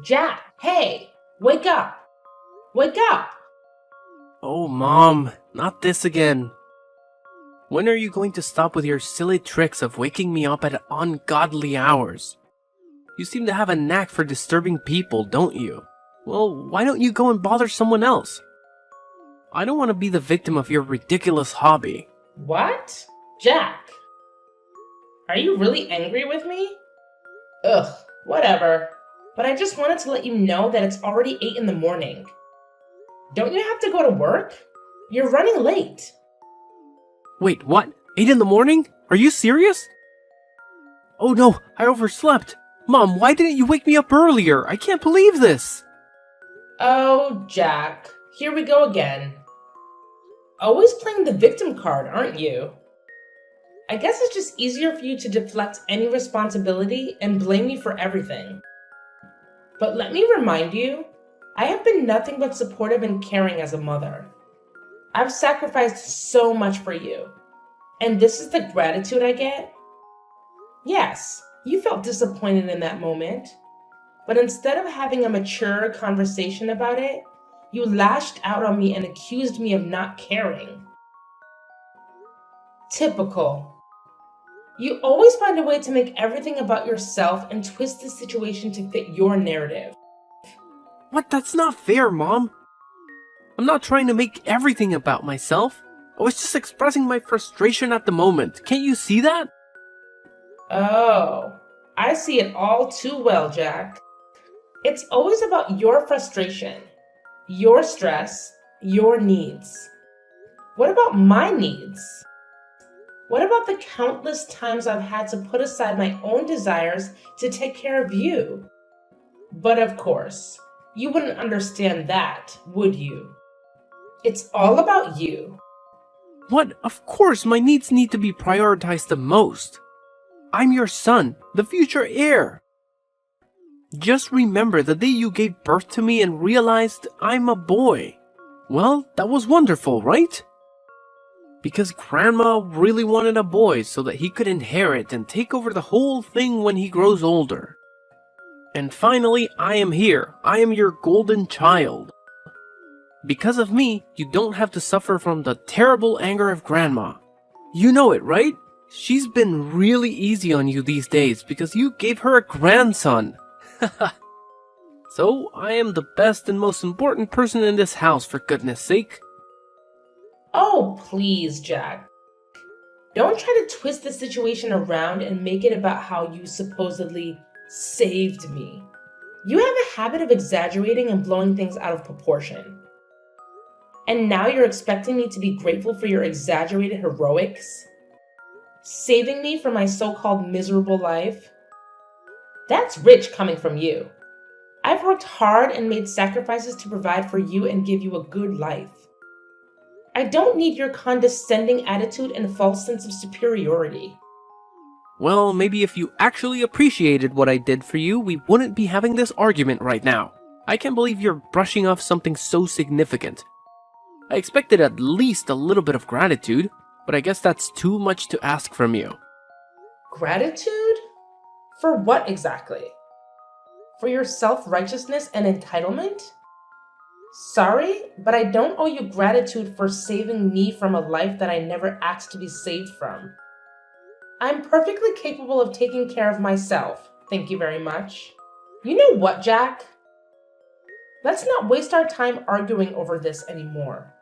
Jack, hey, wake up! Wake up! Oh, Mom, not this again. When are you going to stop with your silly tricks of waking me up at ungodly hours? You seem to have a knack for disturbing people, don't you? Well, why don't you go and bother someone else? I don't want to be the victim of your ridiculous hobby. What? Jack, are you really angry with me? Ugh, whatever. But I just wanted to let you know that it's already 8 in the morning. Don't you have to go to work? You're running late. Wait, what? 8 in the morning? Are you serious? Oh no, I overslept. Mom, why didn't you wake me up earlier? I can't believe this. Oh, Jack, here we go again. Always playing the victim card, aren't you? I guess it's just easier for you to deflect any responsibility and blame me for everything. But let me remind you, I have been nothing but supportive and caring as a mother. I've sacrificed so much for you. And this is the gratitude I get? Yes, you felt disappointed in that moment. But instead of having a mature conversation about it, you lashed out on me and accused me of not caring. Typical. You always find a way to make everything about yourself and twist the situation to fit your narrative. What? That's not fair, Mom. I'm not trying to make everything about myself. I was just expressing my frustration at the moment. Can't you see that? Oh, I see it all too well, Jack. It's always about your frustration, your stress, your needs. What about my needs? What about the countless times I've had to put aside my own desires to take care of you? But of course, you wouldn't understand that, would you? It's all about you. What? Of course, my needs need to be prioritized the most. I'm your son, the future heir. Just remember the day you gave birth to me and realized I'm a boy. Well, that was wonderful, right? Because Grandma really wanted a boy so that he could inherit and take over the whole thing when he grows older. And finally, I am here. I am your golden child. Because of me, you don't have to suffer from the terrible anger of Grandma. You know it, right? She's been really easy on you these days because you gave her a grandson. So, I am the best and most important person in this house, for goodness sake. Oh, please, Jack. Don't try to twist the situation around and make it about how you supposedly saved me. You have a habit of exaggerating and blowing things out of proportion. And now you're expecting me to be grateful for your exaggerated heroics? Saving me from my so-called miserable life? That's rich coming from you. I've worked hard and made sacrifices to provide for you and give you a good life. I don't need your condescending attitude and false sense of superiority. Well, maybe if you actually appreciated what I did for you, we wouldn't be having this argument right now. I can't believe you're brushing off something so significant. I expected at least a little bit of gratitude, but I guess that's too much to ask from you. Gratitude? For what exactly? For your self-righteousness and entitlement? Sorry, but I don't owe you gratitude for saving me from a life that I never asked to be saved from. I'm perfectly capable of taking care of myself, thank you very much. You know what, Jack? Let's not waste our time arguing over this anymore.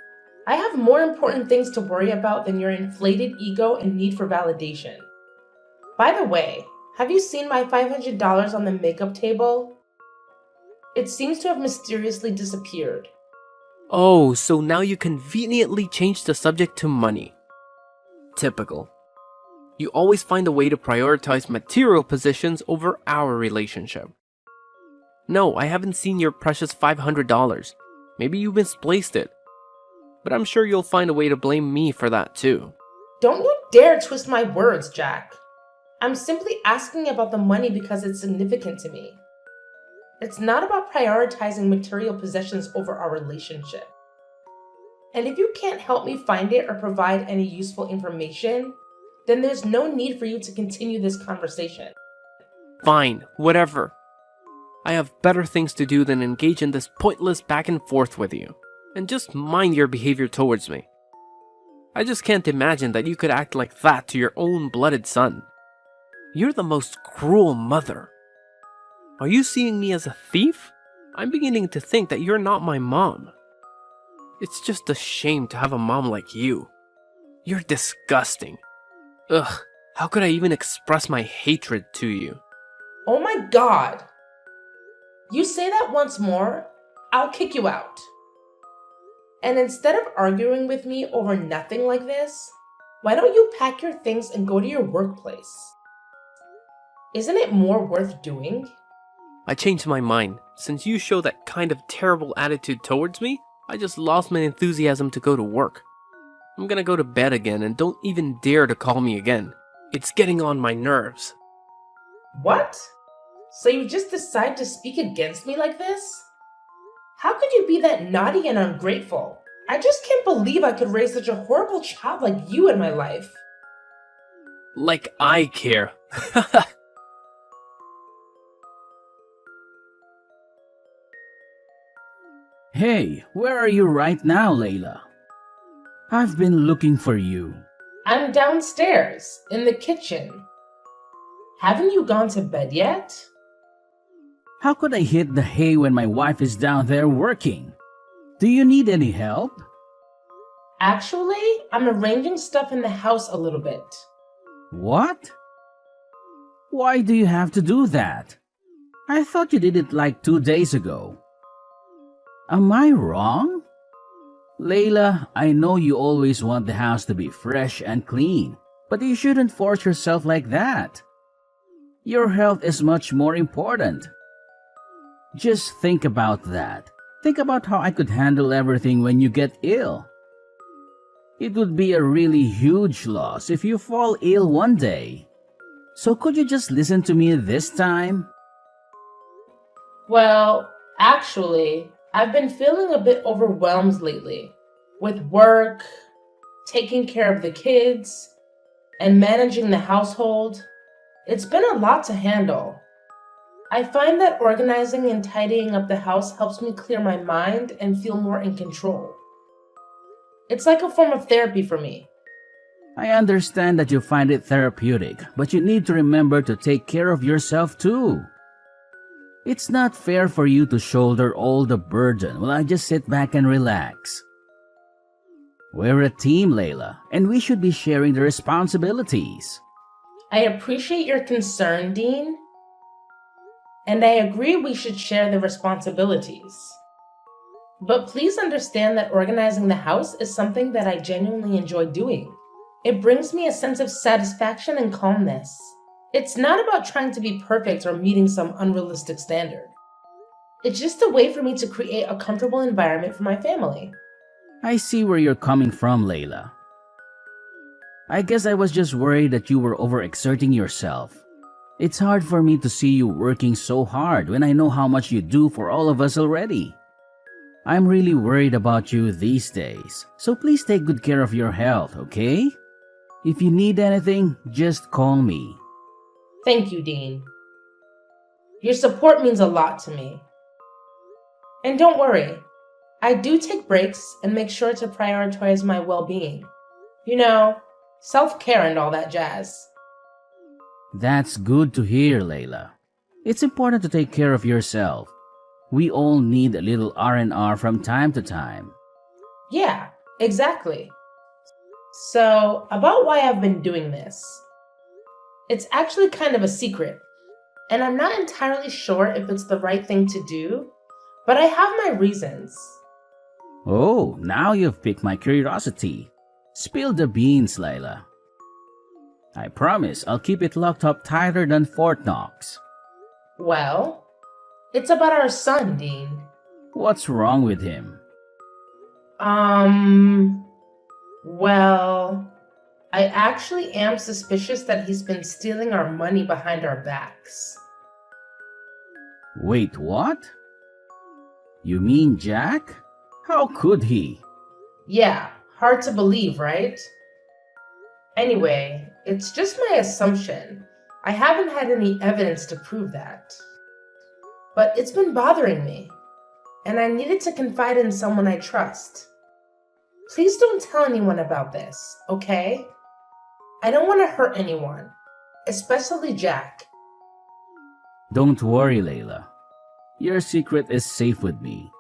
I have more important things to worry about than your inflated ego and need for validation. By the way, have you seen my $500 on the makeup table? It seems to have mysteriously disappeared. Oh, so now you conveniently changed the subject to money. Typical. You always find a way to prioritize material possessions over our relationship. No, I haven't seen your precious $500. Maybe you misplaced it. But I'm sure you'll find a way to blame me for that too. Don't you dare twist my words, Jack. I'm simply asking about the money because it's significant to me. It's not about prioritizing material possessions over our relationship. And if you can't help me find it or provide any useful information, then there's no need for you to continue this conversation. Fine, whatever. I have better things to do than engage in this pointless back and forth with you. And just mind your behavior towards me. I just can't imagine that you could act like that to your own blooded son. You're the most cruel mother. Are you seeing me as a thief? I'm beginning to think that you're not my mom. It's just a shame to have a mom like you. You're disgusting. Ugh, how could I even express my hatred to you? Oh my god! You say that once more, I'll kick you out. And instead of arguing with me over nothing like this, why don't you pack your things and go to your workplace? Isn't it more worth doing? I changed my mind. Since you show that kind of terrible attitude towards me, I just lost my enthusiasm to go to work. I'm gonna go to bed again and don't even dare to call me again. It's getting on my nerves. What? So you just decide to speak against me like this? How could you be that naughty and ungrateful? I just can't believe I could raise such a horrible child like you in my life. Like I care. Hey, where are you right now, Layla? I've been looking for you. I'm downstairs, in the kitchen. Haven't you gone to bed yet? How could I hit the hay when my wife is down there working? Do you need any help? Actually, I'm arranging stuff in the house a little bit. What? Why do you have to do that? I thought you did it like 2 days ago. Am I wrong? Layla, I know you always want the house to be fresh and clean, but you shouldn't force yourself like that. Your health is much more important. Just think about that. Think about how I could handle everything when you get ill. It would be a really huge loss if you fall ill one day. So could you just listen to me this time? Well, actually, I've been feeling a bit overwhelmed lately with work, taking care of the kids, and managing the household. It's been a lot to handle. I find that organizing and tidying up the house helps me clear my mind and feel more in control. It's like a form of therapy for me. I understand that you find it therapeutic, but you need to remember to take care of yourself too. It's not fair for you to shoulder all the burden while I just sit back and relax. We're a team, Layla, and we should be sharing the responsibilities. I appreciate your concern, Dean, and I agree we should share the responsibilities. But please understand that organizing the house is something that I genuinely enjoy doing. It brings me a sense of satisfaction and calmness. It's not about trying to be perfect or meeting some unrealistic standard. It's just a way for me to create a comfortable environment for my family. I see where you're coming from, Layla. I guess I was just worried that you were overexerting yourself. It's hard for me to see you working so hard when I know how much you do for all of us already. I'm really worried about you these days, so please take good care of your health, okay? If you need anything, just call me. Thank you, Dean. Your support means a lot to me. And don't worry, I do take breaks and make sure to prioritize my well-being. You know, self-care and all that jazz. That's good to hear, Layla. It's important to take care of yourself. We all need a little R&R from time to time. Yeah, exactly. So, about why I've been doing this. It's actually kind of a secret, and I'm not entirely sure if it's the right thing to do, but I have my reasons. Oh, now you've piqued my curiosity. Spill the beans, Layla. I promise I'll keep it locked up tighter than Fort Knox. Well, it's about our son, Dean. What's wrong with him? Well, I actually am suspicious that he's been stealing our money behind our backs. Wait, what? You mean Jack? How could he? Yeah, hard to believe, right? Anyway, it's just my assumption. I haven't had any evidence to prove that. but it's been bothering me, and I needed to confide in someone I trust. Please don't tell anyone about this, okay? I don't want to hurt anyone, especially Jack. Don't worry, Layla. Your secret is safe with me.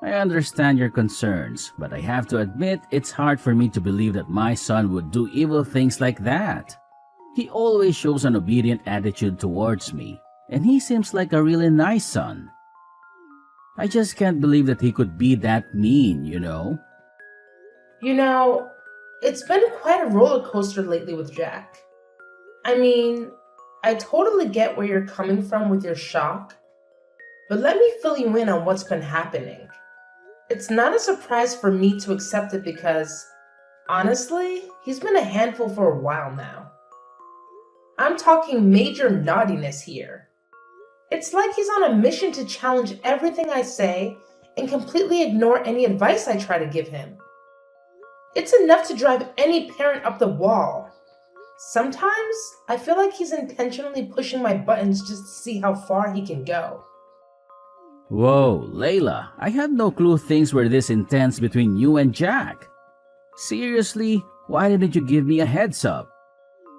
I understand your concerns, but I have to admit it's hard for me to believe that my son would do evil things like that. He always shows an obedient attitude towards me, and he seems like a really nice son. I just can't believe that he could be that mean, you know? You know, it's been quite a roller coaster lately with Jack. I mean, I totally get where you're coming from with your shock, but let me fill you in on what's been happening. It's not a surprise for me to accept it because, honestly, he's been a handful for a while now. I'm talking major naughtiness here. It's like he's on a mission to challenge everything I say and completely ignore any advice I try to give him. It's enough to drive any parent up the wall. Sometimes I feel like he's intentionally pushing my buttons just to see how far he can go. Whoa, Layla, I had no clue things were this intense between you and Jack. Seriously, why didn't you give me a heads up?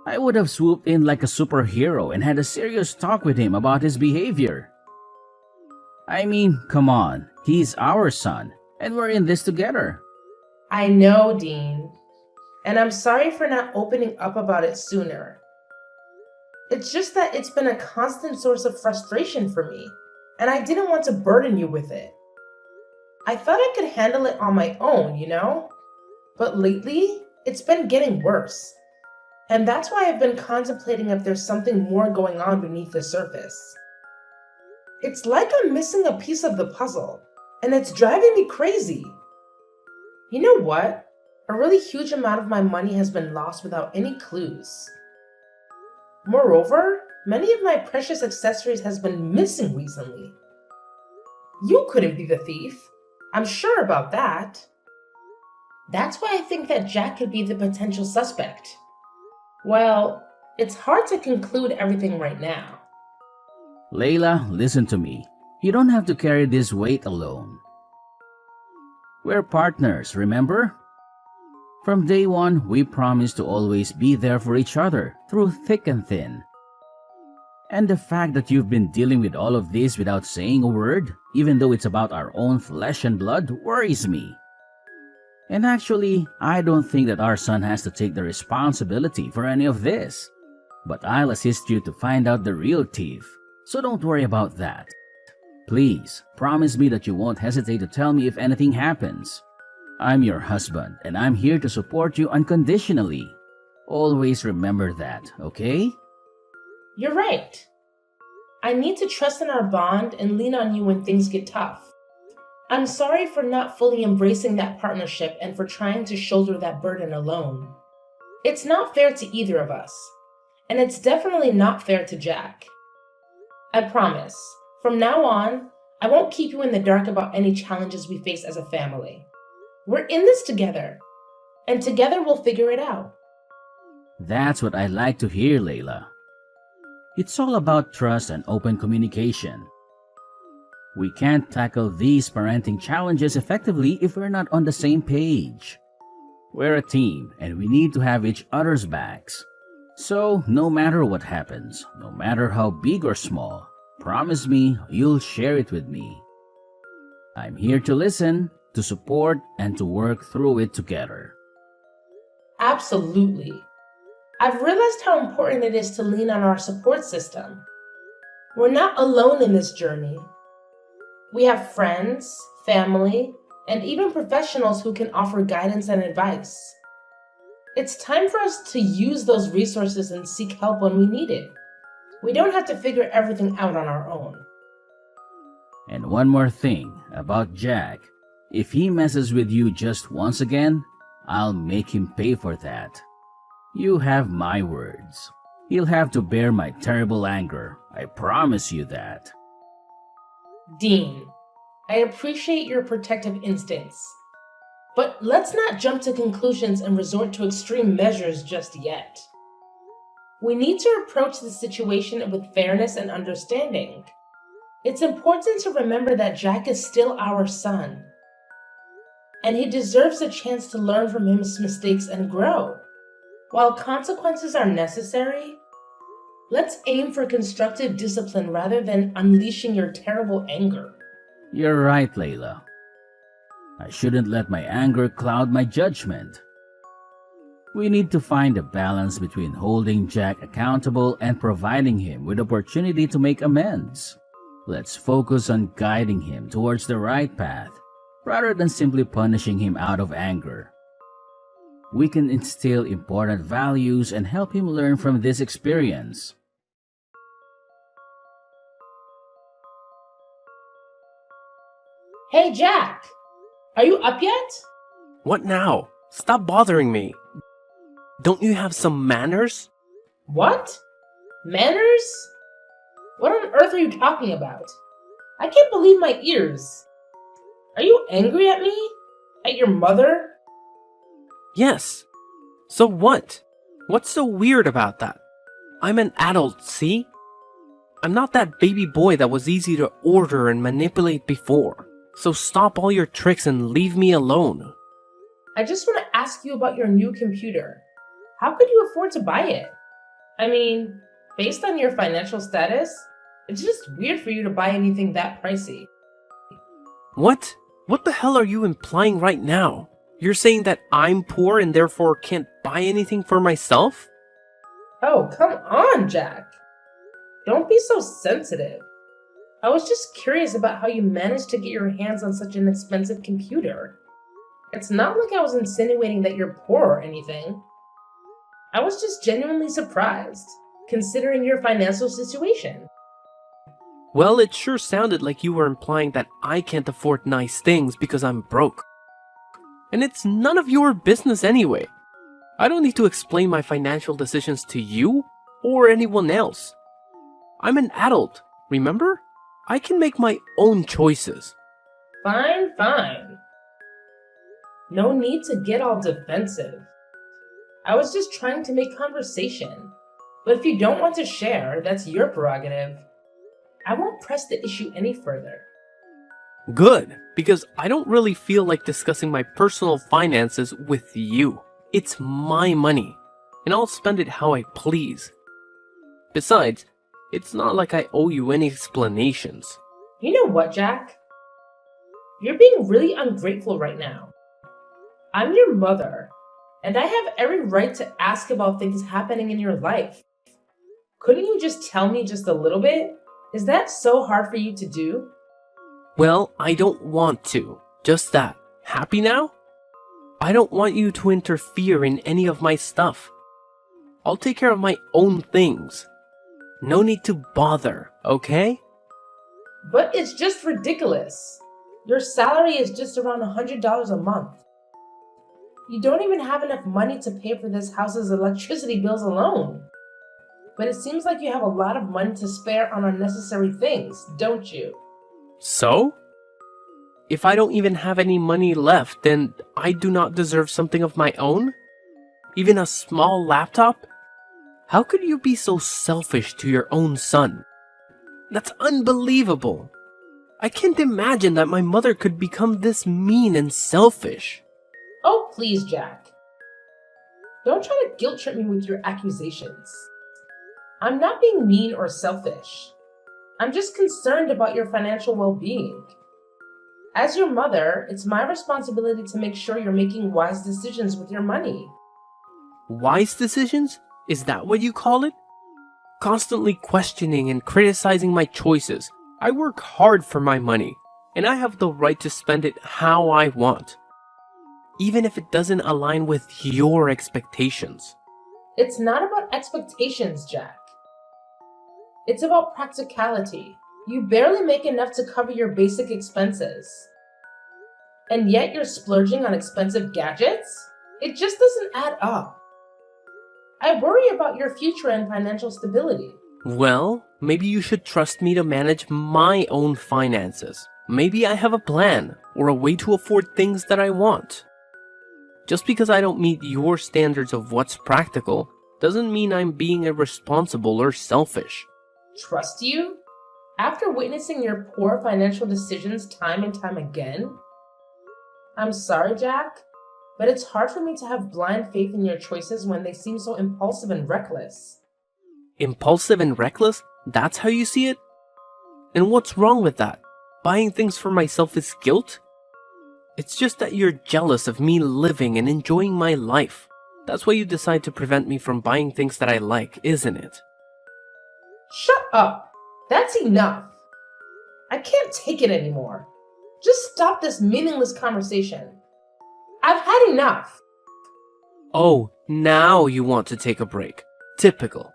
I would have swooped in like a superhero and had a serious talk with him about his behavior. I mean, come on, he's our son, and we're in this together. I know, Dean, and I'm sorry for not opening up about it sooner. It's just that it's been a constant source of frustration for me, and I didn't want to burden you with it. I thought I could handle it on my own, you know? But lately, it's been getting worse. And that's why I've been contemplating if there's something more going on beneath the surface. It's like I'm missing a piece of the puzzle, and it's driving me crazy. You know what? A really huge amount of my money has been lost without any clues. Moreover, many of my precious accessories has been missing recently. You couldn't be the thief. I'm sure about that. That's why I think that Jack could be the potential suspect. Well, it's hard to conclude everything right now. Layla, listen to me. You don't have to carry this weight alone. We're partners, remember? From day one, we promised to always be there for each other, through thick and thin. And the fact that you've been dealing with all of this without saying a word, even though it's about our own flesh and blood, worries me. And actually, I don't think that our son has to take the responsibility for any of this. But I'll assist you to find out the real thief, so don't worry about that. Please, promise me that you won't hesitate to tell me if anything happens. I'm your husband, and I'm here to support you unconditionally. Always remember that, okay? You're right. I need to trust in our bond and lean on you when things get tough. I'm sorry for not fully embracing that partnership and for trying to shoulder that burden alone. It's not fair to either of us, and it's definitely not fair to Jack. I promise, from now on, I won't keep you in the dark about any challenges we face as a family. We're in this together, and together we'll figure it out. That's what I like to hear, Layla. It's all about trust and open communication. We can't tackle these parenting challenges effectively if we're not on the same page. We're a team, and we need to have each other's backs. So, no matter what happens, no matter how big or small, promise me you'll share it with me. I'm here to listen, to support, and to work through it together. Absolutely. I've realized how important it is to lean on our support system. We're not alone in this journey. We have friends, family, and even professionals who can offer guidance and advice. It's time for us to use those resources and seek help when we need it. We don't have to figure everything out on our own. And one more thing about Jack. If he messes with you just once again, I'll make him pay for that. You have my words. He'll have to bear my terrible anger. I promise you that. Dean, I appreciate your protective instincts, but let's not jump to conclusions and resort to extreme measures just yet. We need to approach the situation with fairness and understanding. It's important to remember that Jack is still our son, and he deserves a chance to learn from his mistakes and grow. While consequences are necessary, let's aim for constructive discipline rather than unleashing your terrible anger. You're right, Layla. I shouldn't let my anger cloud my judgment. We need to find a balance between holding Jack accountable and providing him with opportunity to make amends. Let's focus on guiding him towards the right path, rather than simply punishing him out of anger. We can instill important values and help him learn from this experience. Hey, Jack! Are you up yet? What now? Stop bothering me. Don't you have some manners? What? Manners? What on earth are you talking about? I can't believe my ears. Are you angry at me? At your mother? Yes. So what? What's so weird about that? I'm an adult, see? I'm not that baby boy that was easy to order and manipulate before. So stop all your tricks and leave me alone. I just want to ask you about your new computer. How could you afford to buy it? I mean, based on your financial status, it's just weird for you to buy anything that pricey. What? What the hell are you implying right now? You're saying that I'm poor and therefore can't buy anything for myself? Oh, come on, Jack. Don't be so sensitive. I was just curious about how you managed to get your hands on such an expensive computer. It's not like I was insinuating that you're poor or anything. I was just genuinely surprised, considering your financial situation. Well, it sure sounded like you were implying that I can't afford nice things because I'm broke. And it's none of your business anyway. I don't need to explain my financial decisions to you or anyone else. I'm an adult, remember? I can make my own choices. Fine, fine. No need to get all defensive. I was just trying to make conversation. But if you don't want to share, that's your prerogative. I won't press the issue any further. Good, because I don't really feel like discussing my personal finances with you. It's my money, and I'll spend it how I please. Besides, it's not like I owe you any explanations. You know what, Jack? You're being really ungrateful right now. I'm your mother, and I have every right to ask about things happening in your life. Couldn't you just tell me just a little bit? Is that so hard for you to do? Well, I don't want to. Just that. Happy now? I don't want you to interfere in any of my stuff. I'll take care of my own things. No need to bother, okay? But it's just ridiculous. Your salary is just around $100 a month. You don't even have enough money to pay for this house's electricity bills alone. But it seems like you have a lot of money to spare on unnecessary things, don't you? So? If I don't even have any money left, then I do not deserve something of my own? Even a small laptop? How could you be so selfish to your own son? That's unbelievable. I can't imagine that my mother could become this mean and selfish. Oh, please, Jack. Don't try to guilt trip me with your accusations. I'm not being mean or selfish. I'm just concerned about your financial well-being. As your mother, it's my responsibility to make sure you're making wise decisions with your money. Wise decisions? Is that what you call it? Constantly questioning and criticizing my choices. I work hard for my money, and I have the right to spend it how I want, even if it doesn't align with your expectations. It's not about expectations, Jack. It's about practicality. You barely make enough to cover your basic expenses. And yet you're splurging on expensive gadgets? It just doesn't add up. I worry about your future and financial stability. Well, maybe you should trust me to manage my own finances. Maybe I have a plan or a way to afford things that I want. Just because I don't meet your standards of what's practical doesn't mean I'm being irresponsible or selfish. Trust you? After witnessing your poor financial decisions time and time again? I'm sorry, Jack, but it's hard for me to have blind faith in your choices when they seem so impulsive and reckless. Impulsive and reckless? That's how you see it? And what's wrong with that? Buying things for myself is guilt? It's just that you're jealous of me living and enjoying my life. That's why you decide to prevent me from buying things that I like, isn't it? Shut up! That's enough! I can't take it anymore. Just stop this meaningless conversation. I've had enough. Oh, now you want to take a break. Typical.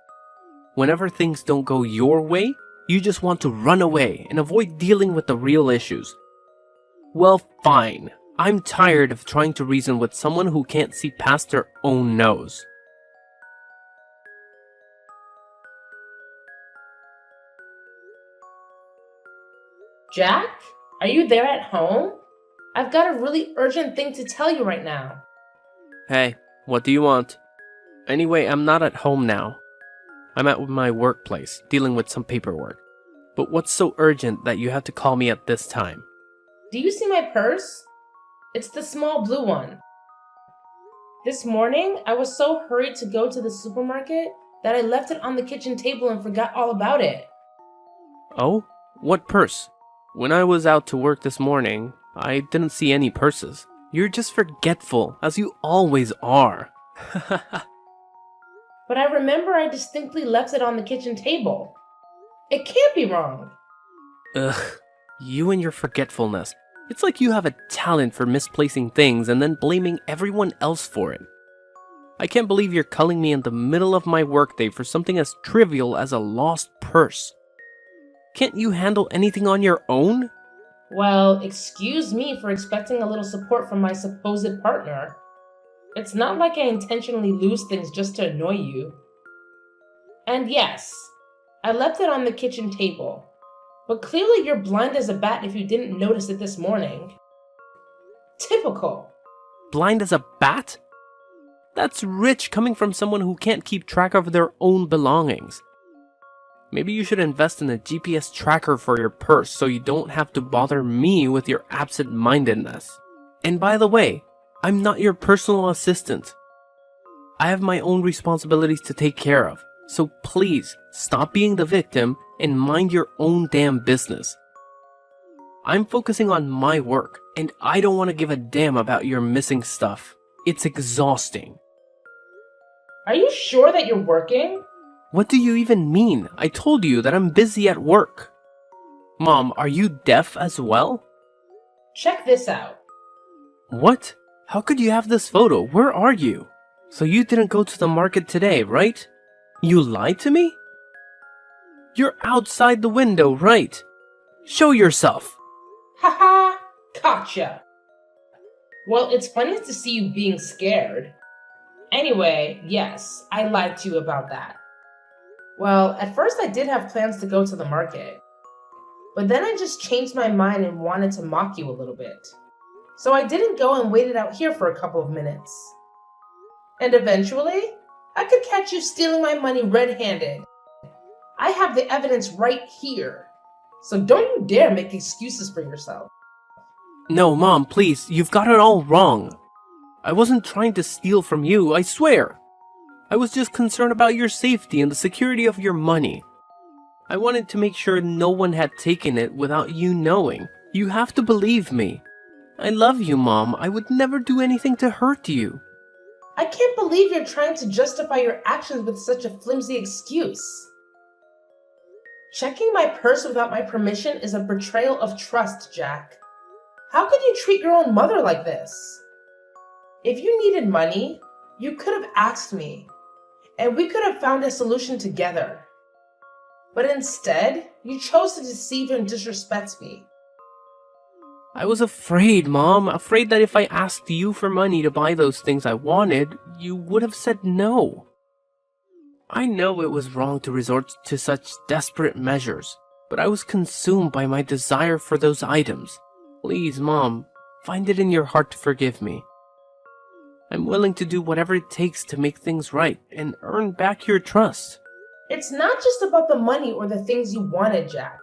Whenever things don't go your way, you just want to run away and avoid dealing with the real issues. Well, fine. I'm tired of trying to reason with someone who can't see past their own nose. Jack, are you there at home? I've got a really urgent thing to tell you right now. Hey, what do you want? Anyway, I'm not at home now. I'm at my workplace, dealing with some paperwork. But what's so urgent that you have to call me at this time? Do you see my purse? It's the small blue one. This morning, I was so hurried to go to the supermarket that I left it on the kitchen table and forgot all about it. Oh? What purse? When I was out to work this morning, I didn't see any purses. You're just forgetful, as you always are. But I remember I distinctly left it on the kitchen table. It can't be wrong. Ugh, you and your forgetfulness. It's like you have a talent for misplacing things and then blaming everyone else for it. I can't believe you're calling me in the middle of my workday for something as trivial as a lost purse. Can't you handle anything on your own? Well, excuse me for expecting a little support from my supposed partner. It's not like I intentionally lose things just to annoy you. And yes, I left it on the kitchen table. But clearly you're blind as a bat if you didn't notice it this morning. Typical. Blind as a bat? That's rich coming from someone who can't keep track of their own belongings. Maybe you should invest in a GPS tracker for your purse so you don't have to bother me with your absent-mindedness. And by the way, I'm not your personal assistant. I have my own responsibilities to take care of, so please stop being the victim and mind your own damn business. I'm focusing on my work, and I don't want to give a damn about your missing stuff. It's exhausting. Are you sure that you're working? What do you even mean? I told you that I'm busy at work. Mom, are you deaf as well? Check this out. What? How could you have this photo? Where are you? So you didn't go to the market today, right? You lied to me? You're outside the window, right? Show yourself. Haha, gotcha. Well, it's funny to see you being scared. Anyway, yes, I lied to you about that. Well, at first I did have plans to go to the market. But then I just changed my mind and wanted to mock you a little bit. So I didn't go and waited out here for a couple of minutes. And eventually, I could catch you stealing my money red-handed. I have the evidence right here. So don't you dare make excuses for yourself. No, Mom, please, you've got it all wrong. I wasn't trying to steal from you, I swear. I was just concerned about your safety and the security of your money. I wanted to make sure no one had taken it without you knowing. You have to believe me. I love you, Mom. I would never do anything to hurt you. I can't believe you're trying to justify your actions with such a flimsy excuse. Checking my purse without my permission is a betrayal of trust, Jack. How could you treat your own mother like this? If you needed money, you could have asked me, and we could have found a solution together. But instead, you chose to deceive and disrespect me. I was afraid, Mom. Afraid that if I asked you for money to buy those things I wanted, you would have said no. I know it was wrong to resort to such desperate measures, but I was consumed by my desire for those items. Please, Mom, find it in your heart to forgive me. I'm willing to do whatever it takes to make things right and earn back your trust. It's not just about the money or the things you wanted, Jack.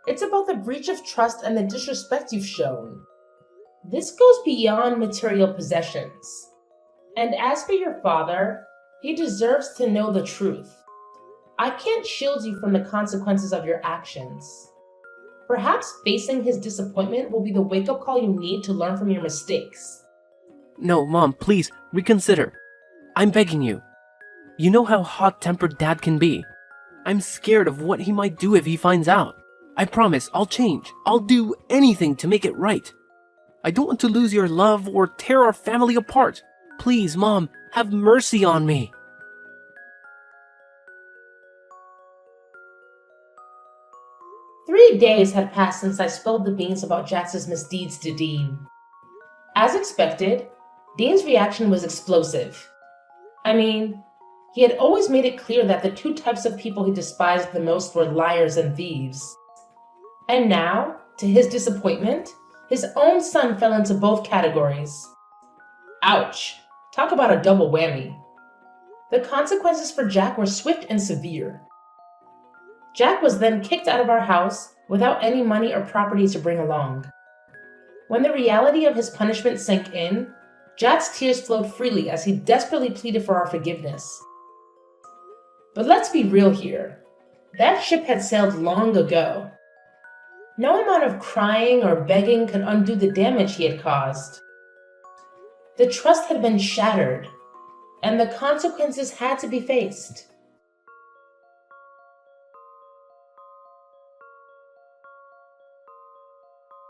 It's about the breach of trust and the disrespect you've shown. This goes beyond material possessions. And as for your father, he deserves to know the truth. I can't shield you from the consequences of your actions. Perhaps facing his disappointment will be the wake-up call you need to learn from your mistakes. No, Mom, please, reconsider. I'm begging you. You know how hot-tempered Dad can be. I'm scared of what he might do if he finds out. I promise I'll change. I'll do anything to make it right. I don't want to lose your love or tear our family apart. Please, Mom, have mercy on me. 3 days had passed since I spilled the beans about Jax's misdeeds to Dean. As expected, Dean's reaction was explosive. I mean, he had always made it clear that the two types of people he despised the most were liars and thieves. And now, to his disappointment, his own son fell into both categories. Ouch! Talk about a double whammy. The consequences for Jack were swift and severe. Jack was then kicked out of our house without any money or property to bring along. When the reality of his punishment sank in, Jack's tears flowed freely as he desperately pleaded for our forgiveness. But let's be real here. That ship had sailed long ago. No amount of crying or begging could undo the damage he had caused. The trust had been shattered, and the consequences had to be faced.